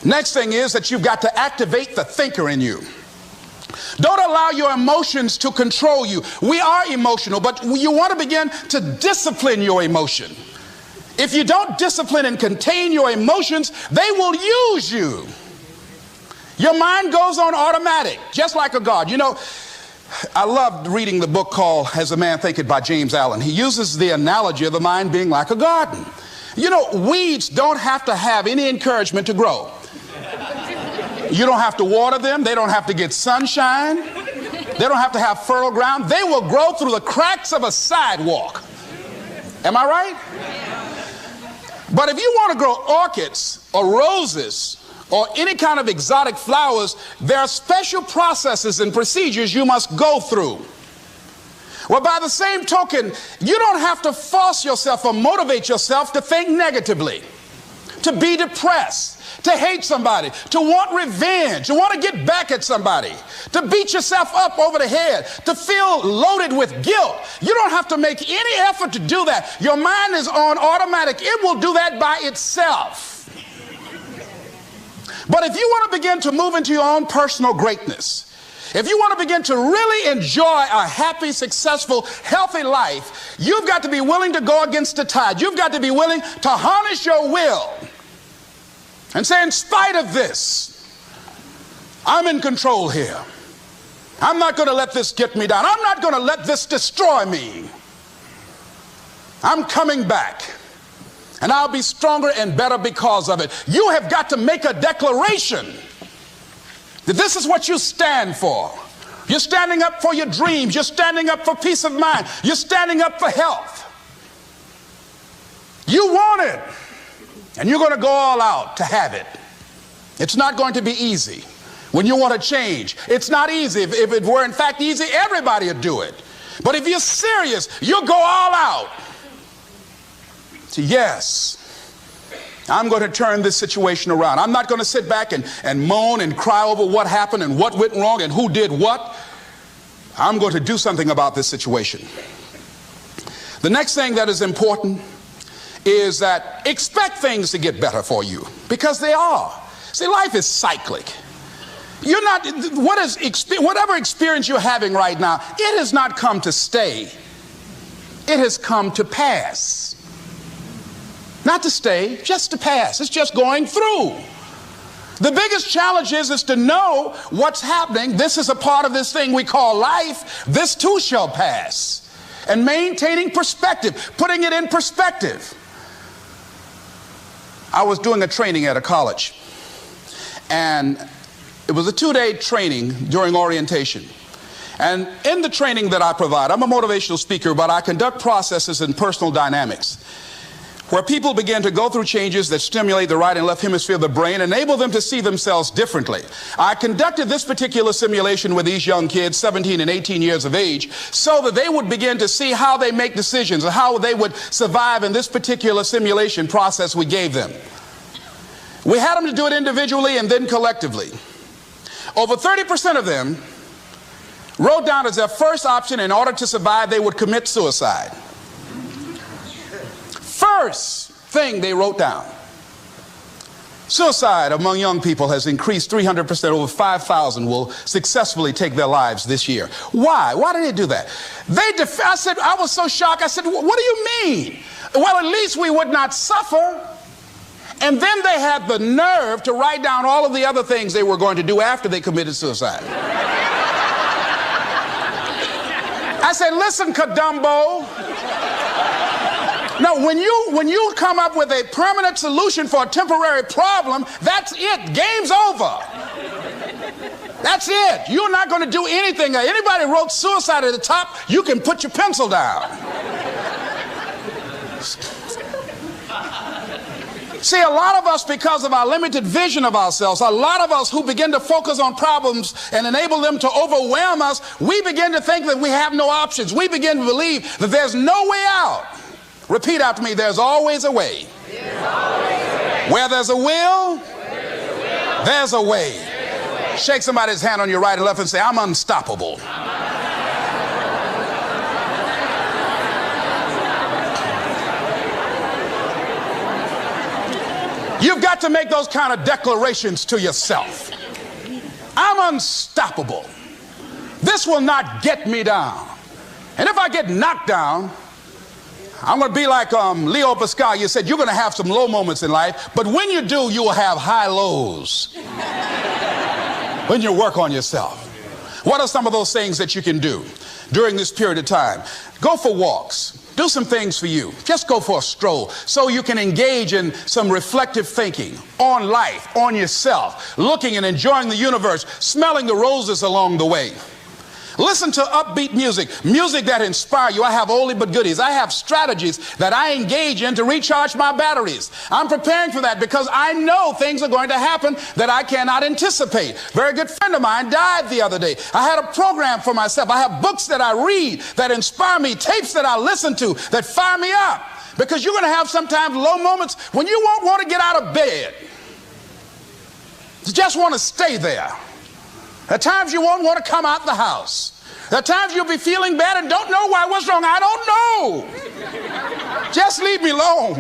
Next thing is that you've got to activate the thinker in you. Don't allow your emotions to control you. We are emotional, but you want to begin to discipline your emotion. If you don't discipline and contain your emotions, they will use you. Your mind goes on automatic, just like a garden. You know, I loved reading the book called As a Man Thinketh by James Allen. He uses the analogy of the mind being like a garden. You know, weeds don't have to have any encouragement to grow. You don't have to water them. They don't have to get sunshine. They don't have to have fertile ground. They will grow through the cracks of a sidewalk. Am I right? But if you want to grow orchids or roses or any kind of exotic flowers, there are special processes and procedures you must go through. Well, by the same token, you don't have to force yourself or motivate yourself to think negatively, to be depressed, to hate somebody, to want revenge, to want to get back at somebody, to beat yourself up over the head, to feel loaded with guilt. You don't have to make any effort to do that. Your mind is on automatic. It will do that by itself. But if you want to begin to move into your own personal greatness, if you want to begin to really enjoy a happy, successful, healthy life, you've got to be willing to go against the tide. You've got to be willing to harness your will and say, in spite of this, I'm in control here. I'm not going to let this get me down. I'm not going to let this destroy me. I'm coming back, and I'll be stronger and better because of it. You have got to make a declaration that this is what you stand for. You're standing up for your dreams. You're standing up for peace of mind. You're standing up for health. You want it. And you're going to go all out to have it. It's not going to be easy. When you want to change, it's not easy. If it were in fact easy, everybody would do it. But if you're serious, you'll go all out. So yes, I'm going to turn this situation around. I'm not going to sit back and moan and cry over what happened and what went wrong and who did what. I'm going to do something about this situation. The next thing that is important is that expect things to get better for you, because they are. See, life is cyclic. You're not, whatever experience you're having right now, it has not come to stay. It has come to pass. Not to stay, just to pass. It's just going through. The biggest challenge is to know what's happening. This is a part of this thing we call life. This too shall pass. And maintaining perspective, putting it in perspective. I was doing a training at a college, and it was a 2-day training during orientation. And in the training that I provide, I'm a motivational speaker, but I conduct processes in personal dynamics where people begin to go through changes that stimulate the right and left hemisphere of the brain, enable them to see themselves differently. I conducted this particular simulation with these young kids, 17 and 18 years of age, so that they would begin to see how they make decisions and how they would survive in this particular simulation process we gave them. We had them to do it individually and then collectively. Over 30% of them wrote down as their first option, in order to survive, they would commit suicide. First thing they wrote down. Suicide among young people has increased 300%. Over 5,000 will successfully take their lives this year. Why? Why did they do that? I said, I was so shocked. I said, what do you mean? Well, at least we would not suffer. And then they had the nerve to write down all of the other things they were going to do after they committed suicide. I said, listen, Kadumbo. No, when you come up with a permanent solution for a temporary problem, that's it. Game's over. That's it. You're not going to do anything. Anybody wrote suicide at the top, you can put your pencil down. See, a lot of us, because of our limited vision of ourselves, a lot of us who begin to focus on problems and enable them to overwhelm us, we begin to think that we have no options. We begin to believe that there's no way out. Repeat after me, there's always a way. Where there's a will, there's a way. Shake somebody's hand on your right and left and say, I'm unstoppable. You've got to make those kind of declarations to yourself. I'm unstoppable. This will not get me down. And if I get knocked down, I'm going to be like Leo Pascal. You said you're going to have some low moments in life, but when you do, you will have high lows when you work on yourself. What are some of those things that you can do during this period of time? Go for walks. Do some things for you. Just go for a stroll so you can engage in some reflective thinking on life, on yourself, looking and enjoying the universe, smelling the roses along the way. Listen to upbeat music, music that inspires you. I have oldie but goodies. I have strategies that I engage in to recharge my batteries. I'm preparing for that because I know things are going to happen that I cannot anticipate. A very good friend of mine died the other day. I had a program for myself. I have books that I read that inspire me, tapes that I listen to that fire me up. Because you're going to have sometimes low moments when you won't want to get out of bed. You just want to stay there. At times you won't want to come out the house. At times you'll be feeling bad and don't know why. What's wrong? I don't know. Just leave me alone.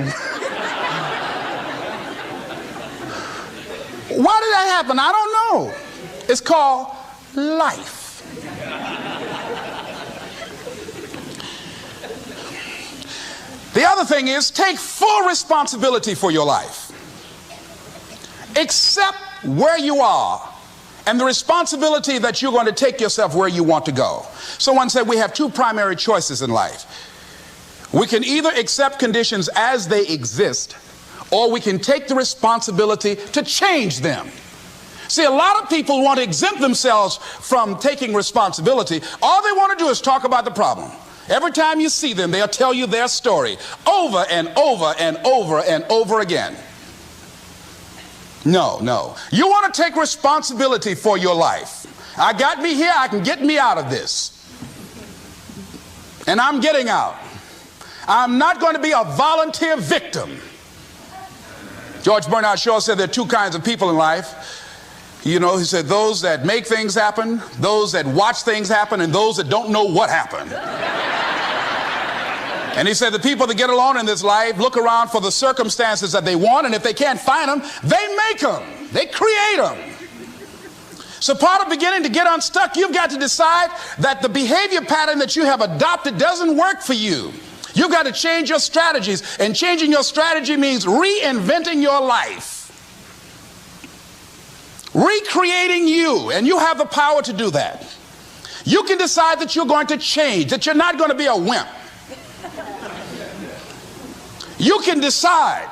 Why did that happen? I don't know. It's called life. The other thing is take full responsibility for your life. Accept where you are and the responsibility that you're going to take yourself where you want to go. Someone said we have two primary choices in life. We can either accept conditions as they exist, or we can take the responsibility to change them. See, a lot of people want to exempt themselves from taking responsibility. All they want to do is talk about the problem. Every time you see them, they'll tell you their story over and over and over and over again. No, no. You want to take responsibility for your life. I got me here, I can get me out of this. And I'm getting out. I'm not going to be a volunteer victim. George Bernard Shaw said there are two kinds of people in life. You know, he said those that make things happen, those that watch things happen, and those that don't know what happened. And he said the people that get along in this life look around for the circumstances that they want, and if they can't find them, they make them. They create them. So part of beginning to get unstuck, you've got to decide that the behavior pattern that you have adopted doesn't work for you. You've got to change your strategies, and changing your strategy means reinventing your life. Recreating you, and you have the power to do that. You can decide that you're going to change, that you're not going to be a wimp. You can decide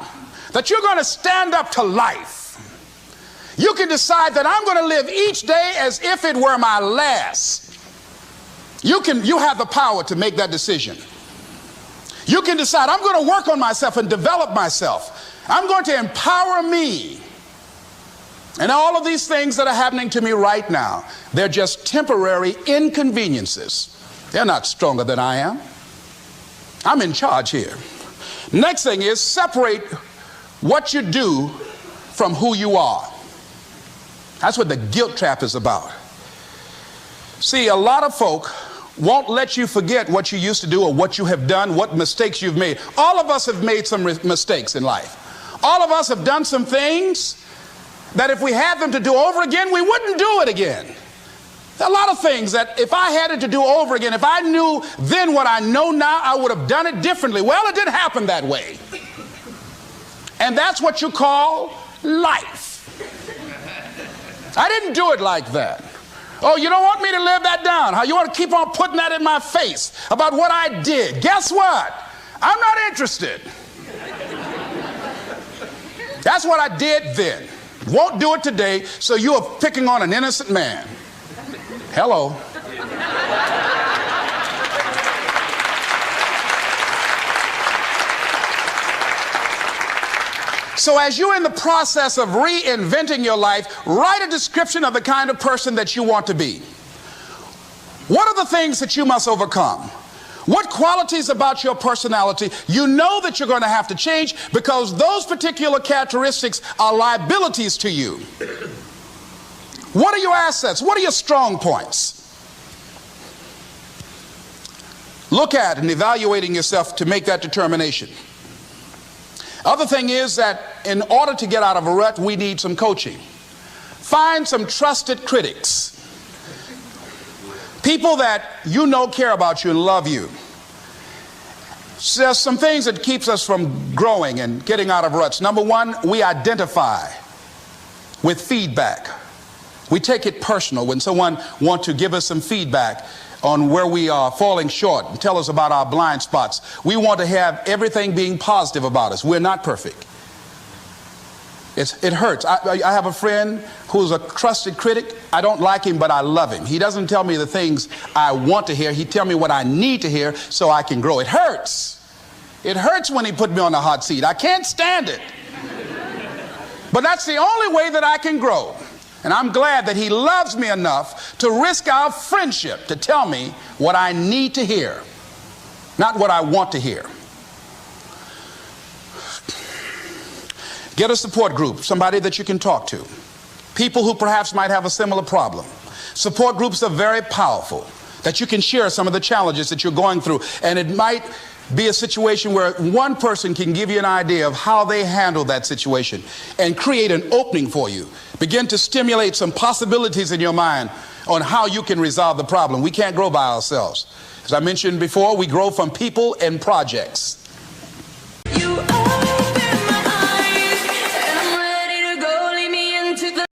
that you're going to stand up to life. You can decide that I'm going to live each day as if it were my last. You have the power to make that decision. You can decide I'm going to work on myself and develop myself. I'm going to empower me. And all of these things that are happening to me right now, they're just temporary inconveniences. They're not stronger than I am. I'm in charge here. Next thing is separate what you do from who you are. That's what the guilt trap is about. See, a lot of folk won't let you forget what you used to do or what you have done, what mistakes you've made. All of us have made some mistakes in life. All of us have done some things that if we had them to do over again, we wouldn't do it again. There are a lot of things that if I had it to do over again, if I knew then what I know now, I would have done it differently. Well, it didn't happen that way. And that's what you call life. I didn't do it like that. Oh, you don't want me to live that down? How you want to keep on putting that in my face about what I did? Guess what? I'm not interested. That's what I did then. Won't do it today, so you are picking on an innocent man. Hello. So as you're in the process of reinventing your life, write a description of the kind of person that you want to be. What are the things that you must overcome? What qualities about your personality you know that you're going to have to change because those particular characteristics are liabilities to you? What are your assets? What are your strong points? Look at and evaluating yourself to make that determination. Other thing is that in order to get out of a rut, we need some coaching. Find some trusted critics. People that you know care about you and love you. So there's some things that keeps us from growing and getting out of ruts. Number one, we identify with feedback. We take it personal when someone wants to give us some feedback on where we are falling short and tell us about our blind spots. We want to have everything being positive about us. We're not perfect. It hurts. I have a friend who's a trusted critic. I don't like him, but I love him. He doesn't tell me the things I want to hear. He tells me what I need to hear so I can grow. It hurts. It hurts when he put me on the hot seat. I can't stand it. But that's the only way that I can grow. And I'm glad that he loves me enough to risk our friendship to tell me what I need to hear, not what I want to hear. Get a support group, somebody that you can talk to. People who perhaps might have a similar problem. Support groups are very powerful, that you can share some of the challenges that you're going through. And it might be a situation where one person can give you an idea of how they handle that situation and create an opening for you. Begin to stimulate some possibilities in your mind on how you can resolve the problem. We can't grow by ourselves. As I mentioned before, we grow from people and projects.